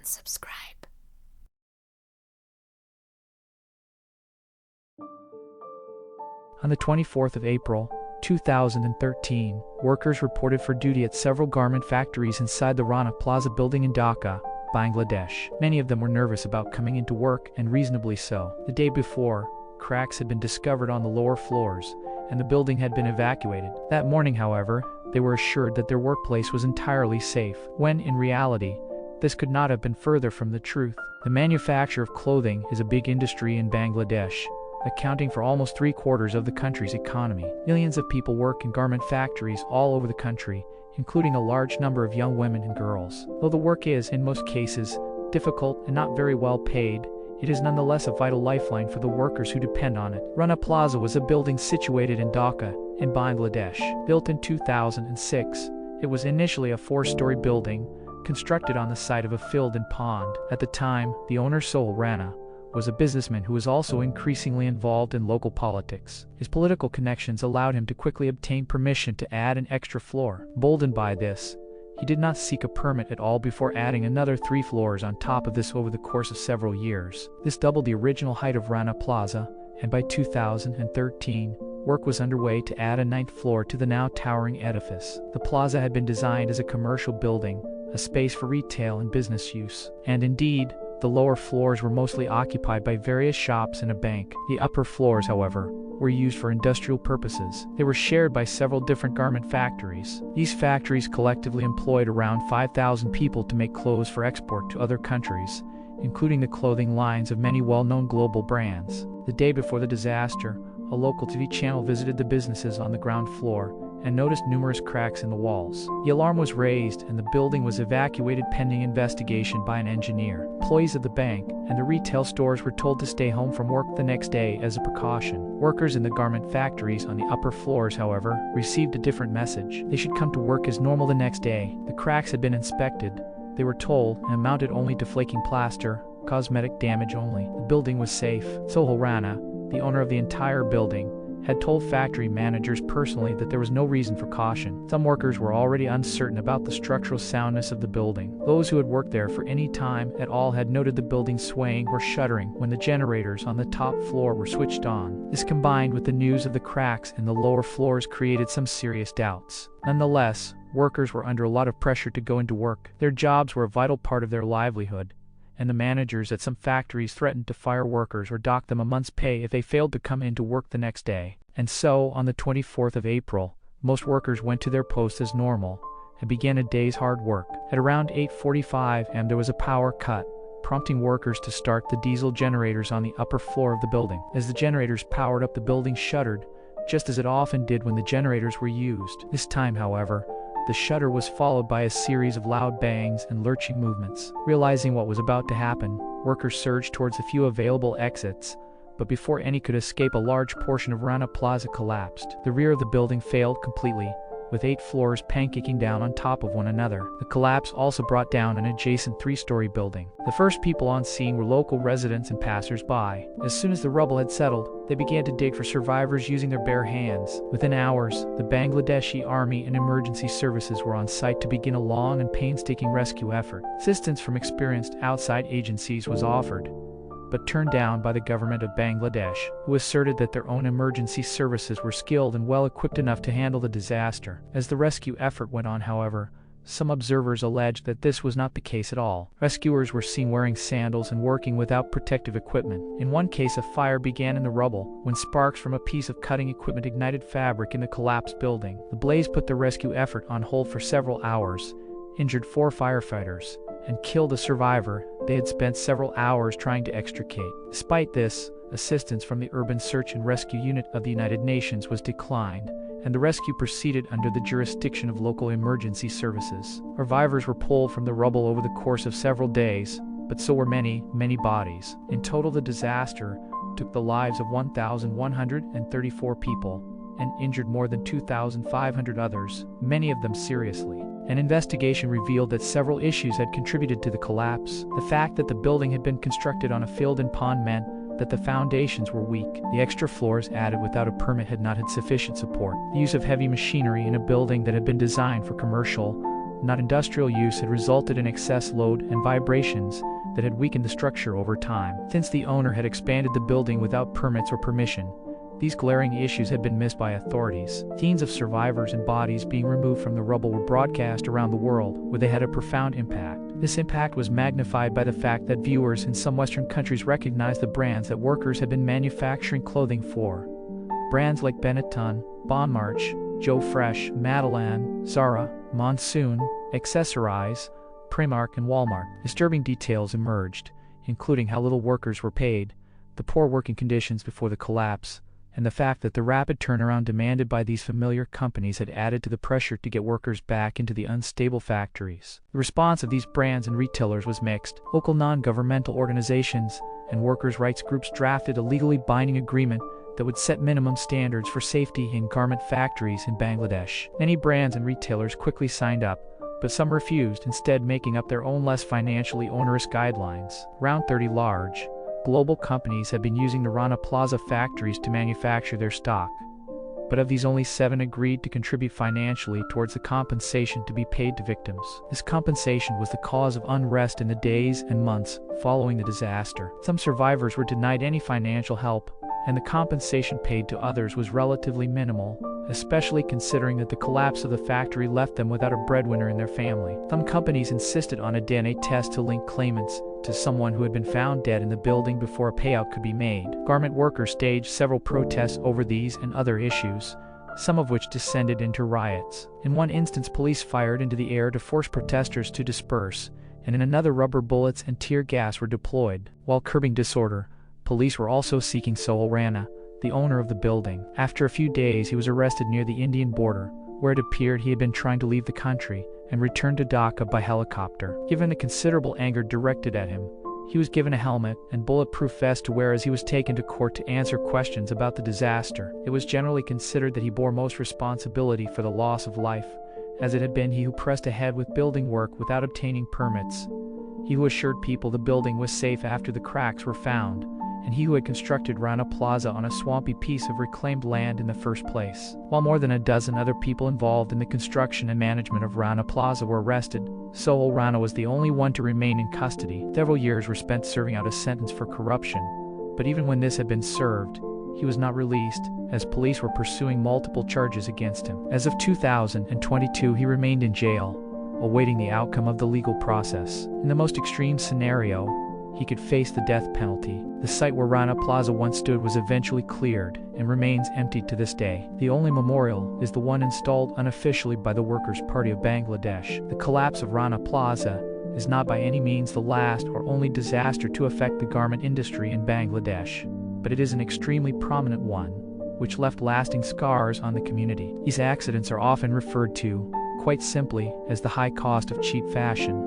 subscribe. On the 24th of April, 2013, workers reported for duty at several garment factories inside the Rana Plaza building in Dhaka, Bangladesh. Many of them were nervous about coming into work, and reasonably so. The day before, cracks had been discovered on the lower floors, and the building had been evacuated. That morning, however, they were assured that their workplace was entirely safe, when, in reality, this could not have been further from the truth. The manufacture of clothing is a big industry in Bangladesh, accounting for almost 3/4 of the country's economy. Millions of people work in garment factories all over the country, including a large number of young women and girls. Though the work is, in most cases, difficult and not very well paid, it is nonetheless a vital lifeline for the workers who depend on it. Rana Plaza was a building situated in Dhaka, in Bangladesh. Built in 2006, it was initially a 4-story building, constructed on the site of a field and pond. At the time, the owner Sohail Rana was a businessman who was also increasingly involved in local politics. His political connections allowed him to quickly obtain permission to add an extra floor. Emboldened by this, he did not seek a permit at all before adding another 3 floors on top of this over the course of several years. This doubled the original height of Rana Plaza, and by 2013, work was underway to add a 9th floor to the now towering edifice. The plaza had been designed as a commercial building, a space for retail and business use. And indeed, the lower floors were mostly occupied by various shops and a bank. The upper floors, however, were used for industrial purposes. They were shared by several different garment factories. These factories collectively employed around 5,000 people to make clothes for export to other countries, including the clothing lines of many well-known global brands. The day before the disaster, a local TV channel visited the businesses on the ground floor and noticed numerous cracks in the walls. The alarm was raised and the building was evacuated pending investigation by an engineer. Employees of the bank and the retail stores were told to stay home from work the next day as a precaution. Workers in the garment factories on the upper floors, however, received a different message. They should come to work as normal the next day. The cracks had been inspected, they were told, and amounted only to flaking plaster, cosmetic damage only. The building was safe. Sohail Rana, the owner of the entire building, had told factory managers personally that there was no reason for caution. Some workers were already uncertain about the structural soundness of the building. Those who had worked there for any time at all had noted the building swaying or shuddering when the generators on the top floor were switched on. This, combined with the news of the cracks in the lower floors, created some serious doubts. Nonetheless, workers were under a lot of pressure to go into work. Their jobs were a vital part of their livelihood, and the managers at some factories threatened to fire workers or dock them a month's pay if they failed to come into work the next day. And so, on the 24th of April, most workers went to their posts as normal and began a day's hard work. At around 8:45 am, there was a power cut, prompting workers to start the diesel generators on the upper floor of the building. As the generators powered up, the building shuddered, just as it often did when the generators were used. This time, however, the shudder was followed by a series of loud bangs and lurching movements. Realizing what was about to happen, workers surged towards the few available exits, but before any could escape, a large portion of Rana Plaza collapsed. The rear of the building failed completely, with 8 floors pancaking down on top of one another. The collapse also brought down an adjacent 3-story building. The first people on scene were local residents and passers-by. As soon as the rubble had settled, they began to dig for survivors using their bare hands. Within hours, the Bangladeshi Army and emergency services were on site to begin a long and painstaking rescue effort. Assistance from experienced outside agencies was offered, but turned down by the government of Bangladesh, who asserted that their own emergency services were skilled and well equipped enough to handle the disaster. As the rescue effort went on, however, some observers alleged that this was not the case at all. Rescuers were seen wearing sandals and working without protective equipment. In one case, a fire began in the rubble when sparks from a piece of cutting equipment ignited fabric in the collapsed building. The blaze put the rescue effort on hold for several hours, injured 4 firefighters, and killed a survivor they had spent several hours trying to extricate. Despite this, assistance from the Urban Search and Rescue Unit of the United Nations was declined, and the rescue proceeded under the jurisdiction of local emergency services. Survivors were pulled from the rubble over the course of several days, but so were many, many bodies. In total, the disaster took the lives of 1,134 people and injured more than 2,500 others, many of them seriously. An investigation revealed that several issues had contributed to the collapse. The fact that the building had been constructed on a field and pond meant that the foundations were weak. The extra floors added without a permit had not had sufficient support. The use of heavy machinery in a building that had been designed for commercial not industrial use, had resulted in excess load and vibrations that had weakened the structure over time. Since the owner had expanded the building without permits or permission, these glaring issues had been missed by authorities. Scenes of survivors and bodies being removed from the rubble were broadcast around the world, where they had a profound impact. This impact was magnified by the fact that viewers in some Western countries recognized the brands that workers had been manufacturing clothing for. Brands like Benetton, Bon Marche, Joe Fresh, Madeline, Zara, Monsoon, Accessorize, Primark, and Walmart. Disturbing details emerged, including how little workers were paid, the poor working conditions before the collapse, and the fact that the rapid turnaround demanded by these familiar companies had added to the pressure to get workers back into the unstable factories. The response of these brands and retailers was mixed. Local non-governmental organizations and workers' rights groups drafted a legally binding agreement that would set minimum standards for safety in garment factories in Bangladesh. Many brands and retailers quickly signed up, but some refused, instead making up their own less financially onerous guidelines. Around 30 large, global companies have been using the Rana Plaza factories to manufacture their stock, but of these only 7 agreed to contribute financially towards the compensation to be paid to victims. This compensation was the cause of unrest in the days and months following the disaster. Some survivors were denied any financial help, and the compensation paid to others was relatively minimal, especially considering that the collapse of the factory left them without a breadwinner in their family. Some companies insisted on a DNA test to link claimants to someone who had been found dead in the building before a payout could be made. Garment workers staged several protests over these and other issues, some of which descended into riots. In one instance, police fired into the air to force protesters to disperse, and in another, rubber bullets and tear gas were deployed. While curbing disorder, police were also seeking Sohail Rana, the owner of the building. After a few days, he was arrested near the Indian border, where it appeared he had been trying to leave the country, and returned to Dhaka by helicopter. Given the considerable anger directed at him, he was given a helmet and bulletproof vest to wear as he was taken to court to answer questions about the disaster. It was generally considered that he bore most responsibility for the loss of life, as it had been he who pressed ahead with building work without obtaining permits, he who assured people the building was safe after the cracks were found, and he who had constructed Rana Plaza on a swampy piece of reclaimed land in the first place. While more than a dozen other people involved in the construction and management of Rana Plaza were arrested, Sohail Rana was the only one to remain in custody. Several years were spent serving out a sentence for corruption, but even when this had been served, he was not released, as police were pursuing multiple charges against him. As of 2022, he remained in jail, awaiting the outcome of the legal process. In the most extreme scenario, he could face the death penalty. The site where Rana Plaza once stood was eventually cleared and remains empty to this day. The only memorial is the one installed unofficially by the Workers' Party of Bangladesh. The collapse of Rana Plaza is not by any means the last or only disaster to affect the garment industry in Bangladesh, but it is an extremely prominent one, which left lasting scars on the community. These accidents are often referred to, quite simply, as the high cost of cheap fashion.